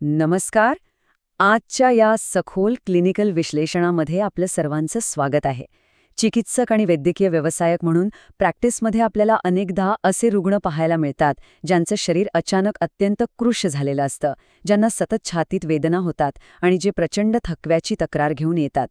नमस्कार. आजच्या या सखोल क्लिनिकल विश्लेषणामध्ये आपलं सर्वांचं स्वागत आहे. चिकित्सक आणि वैद्यकीय व्यावसायक म्हणून प्रॅक्टिसमध्ये आपल्याला अनेकदा असे रुग्ण पाहायला मिळतात ज्यांचं शरीर अचानक अत्यंत कृश झालेलं असतं, ज्यांना सतत छातीत वेदना होतात आणि जे प्रचंड थकव्याची तक्रार घेऊन येतात.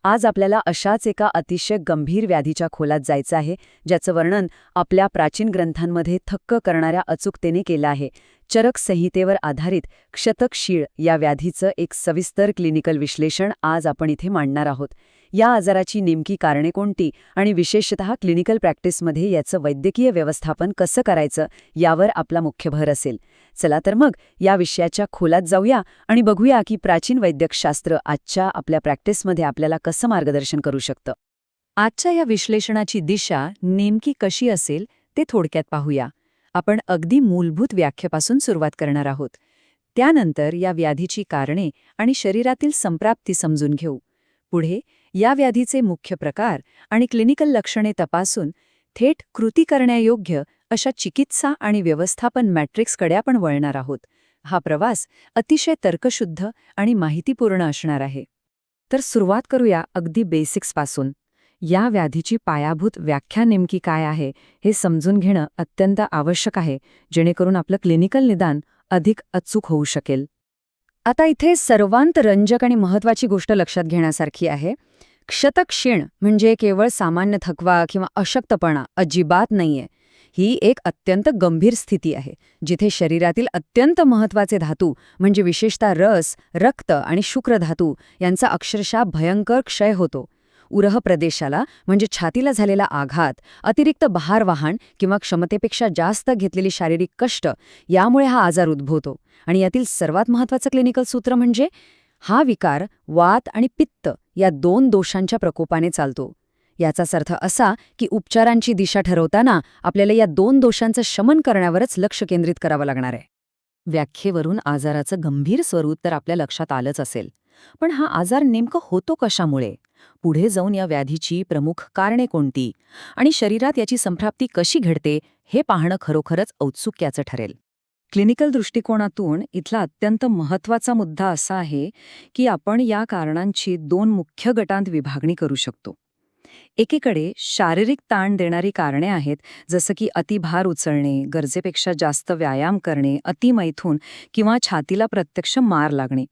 आज आपल्याला अशाच एका अतिशय गंभीर व्याधीच्या खोलात जायचं आहे, ज्याचं वर्णन आपल्या प्राचीन ग्रंथांमध्ये थक्क करणाऱ्या अचूकतेने केलं आहे. चरक संहितेवर आधारित क्षतक-शीळ या व्याधीचं एक सविस्तर क्लिनिकल विश्लेषण आज आपण इथे मांडणार आहोत. या आजाराची नेमकी कारणे कोणती आणि विशेषतः क्लिनिकल प्रॅक्टिसमध्ये याचं वैद्यकीय व्यवस्थापन कसं करायचं यावर आपला मुख्य भर असेल. चला तर मग या विषयाच्या खोलात जाऊया आणि बघूया की प्राचीन वैद्यकशास्त्र आजच्या आपल्या प्रॅक्टिसमध्ये आपल्याला कसं मार्गदर्शन करू शकतं. आजच्या या विश्लेषणाची दिशा नेमकी कशी असेल ते थोडक्यात पाहूया. आपण अगदी मूलभूत व्याख्येपासून सुरुवात करणार आहोत. त्यानंतर या व्याधीची कारणे आणि शरीरातील संप्राप्ती समजून घेऊ. पुढे या व्याधीचे मुख्य प्रकार आणि क्लिनिकल लक्षणे तपासून थेट कृती करण्यायोग्य अशा चिकित्सा आणि व्यवस्थापन मॅट्रिक्सकडे आपण वळणार आहोत. हा प्रवास अतिशय तर्कशुद्ध आणि माहितीपूर्ण असणार आहे. तर सुरुवात करूया अगदी बेसिक्सपासून. या व्याधीची पायाभूत व्याख्या नेमकी काय आहे हे समजून घेणं अत्यंत आवश्यक आहे, जेणेकरून आपलं क्लिनिकल निदान अधिक अचूक होऊ शकेल. आता इथे सर्वांत रंजक आणि महत्त्वाची गोष्ट लक्षात घेण्यासारखी आहे. क्षतक-शीण म्हणजे केवळ सामान्य थकवा किंवा अशक्तपणा अजिबात नाहीये. ही एक अत्यंत गंभीर स्थिती आहे, जिथे शरीरातील अत्यंत महत्त्वाचे धातू म्हणजे विशेषतः रस, रक्त आणि शुक्रधातू यांचा अक्षरशः भयंकर क्षय होतो. उरह प्रदेशाला म्हणजे छातीला झालेला आघात, अतिरिक्त भारवाहन किंवा क्षमतेपेक्षा जास्त घेतलेली शारीरिक कष्ट यामुळे हा आजार उद्भवतो. आणि यातील सर्वात महत्त्वाचं क्लिनिकल सूत्र म्हणजे हा विकार वात आणि पित्त या दोन दोषांच्या प्रकोपाने चालतो. याचाच अर्थ असा की उपचारांची दिशा ठरवताना आपल्याला या दोन दोषांचं शमन करण्यावरच लक्ष केंद्रित करावं लागणार आहे. व्याख्येवरून आजाराचं गंभीर स्वरूप तर आपल्या लक्षात आलंच असेल, पण हा आजार नेमकं होतो कशामुळे? पुढे जाऊन या व्याधीची प्रमुख कारणे कोणती आणि शरीरात याची संप्राप्ती कशी घडते हे पाहणं खरोखरच औत्सुक्याचं ठरेल. क्लिनिकल दृष्टिकोनातून इथला अत्यंत महत्त्वाचा मुद्दा असा आहे की आपण या कारणांची दोन मुख्य गटांत विभागणी करू शकतो. एकीकडे शारीरिक ताण देणारी कारणे आहेत, जसं की अतिभार उचलणे, गरजेपेक्षा जास्त व्यायाम करणे, अतिमैथून किंवा छातीला प्रत्यक्ष मार लागणे.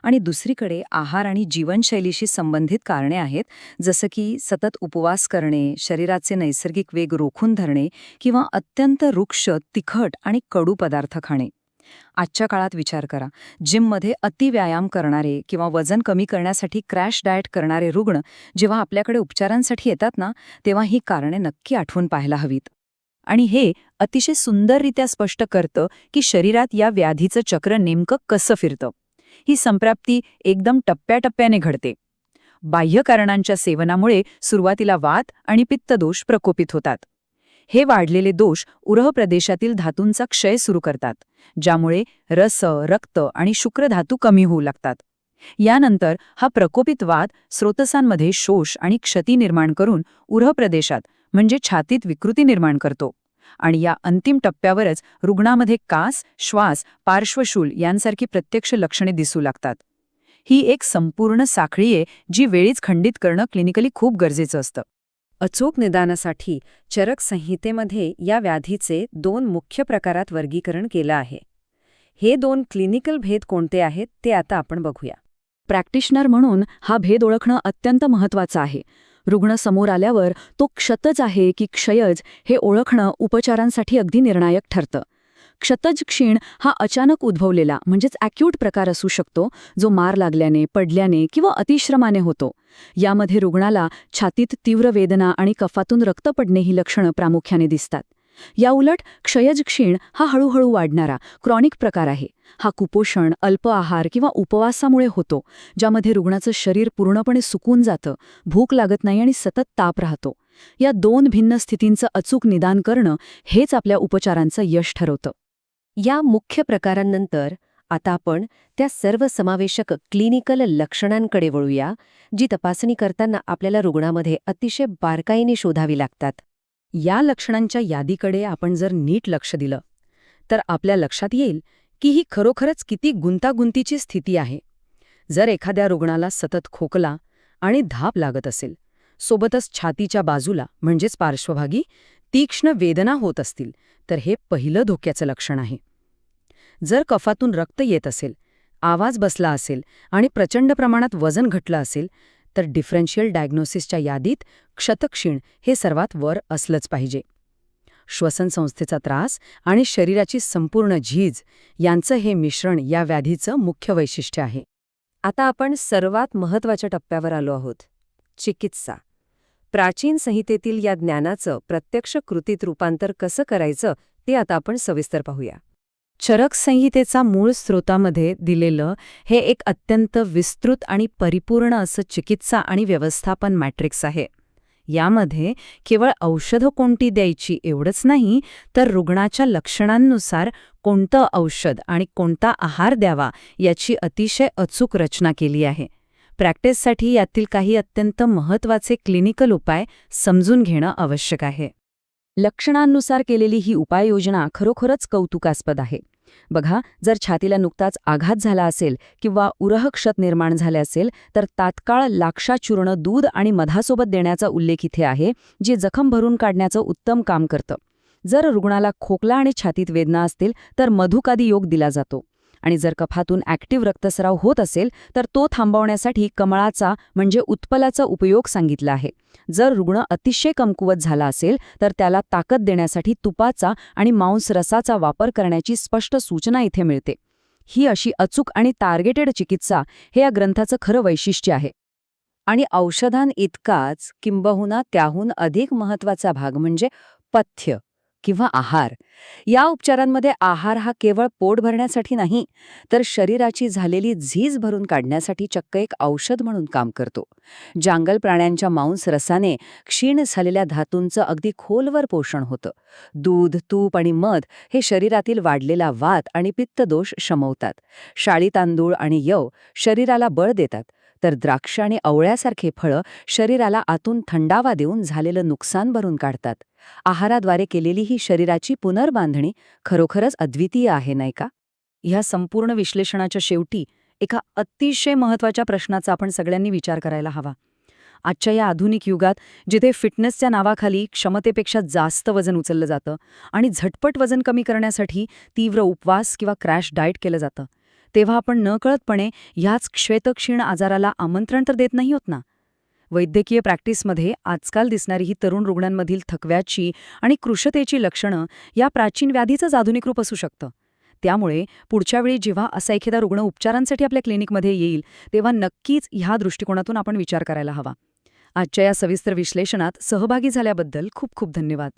आणि दुसरीकडे आहार आणि जीवनशैलीशी संबंधित कारणे आहेत, जसं की सतत उपवास करणे, शरीराचे नैसर्गिक वेग रोखून धरणे किंवा अत्यंत रुक्ष, तिखट आणि कडू पदार्थ खाणे. आजच्या काळात विचार करा, जिममध्ये अतिव्यायाम करणारे किंवा वजन कमी करण्यासाठी क्रॅश डाएट करणारे रुग्ण जेव्हा आपल्याकडे उपचारांसाठी येतात ना, तेव्हा ही कारणे नक्की आठवून पाहायला हवीत. आणि हे अतिशय सुंदररित्या स्पष्ट करतं की शरीरात या व्याधीचं चक्र नेमकं कसं फिरतं. ही संप्राप्ती एकदम टप्प्याटप्प्याने घडते. बाह्य कारणांच्या सेवनामुळे सुरुवातीला वात आणि पित्तदोष प्रकोपित होतात. हे वाढलेले दोष उरह प्रदेशातील धातूंचा क्षय सुरू करतात, ज्यामुळे रस, रक्त आणि शुक्रधातू कमी होऊ लागतात. यानंतर हा प्रकोपित वात स्रोतसांमध्ये शोष आणि क्षती निर्माण करून उरह प्रदेशात म्हणजे छातीत विकृती निर्माण करतो. आणि या अंतिम टप्प्यावरच रुग्णामध्ये कास, श्वास, पार्श्वशूल यांसारखी प्रत्यक्ष लक्षणे दिसू लागतात. ही एक संपूर्ण साखळी आहे जी वेळीच खंडित करणं क्लिनिकली खूप गरजेचं असतं. अचूक निदानासाठी चरक संहितेमध्ये या व्याधीचे दोन मुख्य प्रकारात वर्गीकरण केलं आहे. हे दोन क्लिनिकल भेद कोणते आहेत ते आता आपण बघूया. प्रॅक्टिशनर म्हणून हा भेद ओळखणं अत्यंत महत्त्वाचं आहे. रुग्ण समोर आल्यावर तो क्षतज आहे की क्षयज हे ओळखणं उपचारांसाठी अगदी निर्णायक ठरतं. क्षतज क्षीण हा अचानक उद्भवलेला म्हणजेच ॲक्यूट प्रकार असू शकतो, जो मार लागल्याने, पडल्याने किंवा अतिश्रमाने होतो. यामध्ये रुग्णाला छातीत तीव्र वेदना आणि कफातून रक्त पडणे ही लक्षणं प्रामुख्याने दिसतात. याउलट क्षयज क्षीण हा हळूहळू वाढणारा क्रॉनिक प्रकार आहे. हा कुपोषण, अल्प आहार किंवा उपवासामुळे होतो, ज्यामध्ये रुग्णाचं शरीर पूर्णपणे सुकून जातं, भूक लागत नाही आणि सतत ताप राहतो. या दोन भिन्न स्थितींचं अचूक निदान करणं हेच आपल्या उपचारांचं यश ठरवतं. या मुख्य प्रकारांनंतर आता आपण त्या सर्वसमावेशक क्लिनिकल लक्षणांकडे वळूया, जी तपासणी करताना आपल्याला रुग्णामध्ये अतिशय बारकाईने शोधावी लागतात. या लक्षणांच्या यादीकडे आपण जर नीट लक्ष दिलं तर आपल्या लक्षात येईल की ही खरोखरच किती गुंतागुंतीची स्थिती आहे. जर एखाद्या रुग्णाला सतत खोकला आणि धाप लागत असेल, सोबतच छातीच्या बाजूला म्हणजेच पार्श्वभागी तीक्ष्ण वेदना होत असतील, तर हे पहिलं धोक्याचं लक्षण आहे. जर कफातून रक्त येत असेल, आवाज बसला असेल आणि प्रचंड प्रमाणात वजन घटलं असेल, तर डिफरन्शियल डायग्नोसिसच्या यादीत क्षतक्षीण हे सर्वात वर असलंच पाहिजे. श्वसनसंस्थेचा त्रास आणि शरीराची संपूर्ण झीज यांचं हे मिश्रण या व्याधीचं मुख्य वैशिष्ट्य आहे. आता आपण सर्वात महत्त्वाच्या टप्प्यावर आलो आहोत, चिकित्सा. प्राचीन संहितेतील या ज्ञानाचं प्रत्यक्ष कृतीत रूपांतर कसं करायचं ते आता आपण सविस्तर पाहूया. चरक संहितेचा मूळ स्रोतामध्ये दिलेलं हे एक अत्यंत विस्तृत आणि परिपूर्ण असं चिकित्सा आणि व्यवस्थापन मॅट्रिक्स आहे. यामध्ये केवळ औषधं कोणती द्यायची एवढंच नाही, तर रुग्णाच्या लक्षणांनुसार कोणतं औषध आणि कोणता आहार द्यावा याची अतिशय अचूक रचना केली आहे. प्रॅक्टिससाठी यातील काही अत्यंत महत्त्वाचे क्लिनिकल उपाय समजून घेणं आवश्यक आहे. लक्षणांनुसार केलेली ही उपाययोजना खरोखरच कौतुकास्पद आहे. बघा, जर छातीला नुकताच आघात झाला असेल किंवा उरहक्षत निर्माण झाले असेल, तर तात्काळ लाक्षाचूर्ण दूध आणि मधासोबत देण्याचा उल्लेख इथे आहे, जे जखम भरून काढण्याचं उत्तम काम करतं. जर रुग्णाला खोकला आणि छातीत वेदना असतील, तर मधुकादी योग दिला जातो. आणि जर कफातून ॲक्टिव्ह रक्तस्राव होत असेल, तर तो थांबवण्यासाठी कमळाचा म्हणजे उत्पलाचा उपयोग सांगितला आहे. जर रुग्ण अतिशय कमकुवत झाला असेल, तर त्याला ताकद देण्यासाठी तुपाचा आणि मांसरसाचा वापर करण्याची स्पष्ट सूचना इथे मिळते. ही अशी अचूक आणि टार्गेटेड चिकित्सा हे या ग्रंथाचं खरं वैशिष्ट्य आहे. आणि औषधांइतकाच किंबहुना त्याहून अधिक महत्त्वाचा भाग म्हणजे पथ्य किंवा आहार. या उपचारांमध्ये आहार हा केवळ पोट भरण्यासाठी नाही, तर शरीराची झालेली झीज भरून काढण्यासाठी चक्क एक औषध म्हणून काम करतो. जांगल प्राण्यांच्या मांसरसाने क्षीण झालेल्या धातूंचं अगदी खोलवर पोषण होतं. दूध, तूप आणि मध हे शरीरातील वाढलेला वात आणि पित्तदोष शमवतात. शाळी तांदूळ आणि यव शरीराला बळ देतात, तर द्राक्ष आणि आवळ्यासारखे फळं शरीराला आतून थंडावा देऊन झालेलं नुकसान भरून काढतात. आहाराद्वारे केलेली ही शरीराची पुनर्बांधणी खरोखरच अद्वितीय आहे, नाही का? ह्या संपूर्ण विश्लेषणाच्या शेवटी एका अतिशय महत्त्वाच्या प्रश्नाचा आपण सगळ्यांनी विचार करायला हवा. आजच्या या आधुनिक युगात जिथे फिटनेसच्या नावाखाली क्षमतेपेक्षा जास्त वजन उचललं जातं आणि झटपट वजन कमी करण्यासाठी तीव्र उपवास किंवा क्रॅश डाएट केलं जातं, तेव्हा आपण नकळतपणे ह्याच श्वेतक्षीण आजाराला आमंत्रण तर देत नाही होत ना. वैद्यकीय प्रॅक्टिसमध्ये आजकाल दिसणारी ही तरुण रुग्णांमधील थकव्याची आणि कृशतेची लक्षणं या प्राचीन व्याधीचंच आधुनिक रूप असू शकतं. त्यामुळे पुढच्या वेळी जेव्हा असा एखादा रुग्ण उपचारांसाठी आपल्या क्लिनिकमध्ये येईल, तेव्हा नक्कीच ह्या दृष्टिकोनातून आपण विचार करायला हवा. आजच्या या सविस्तर विश्लेषणात सहभागी झाल्याबद्दल खूप खूप धन्यवाद.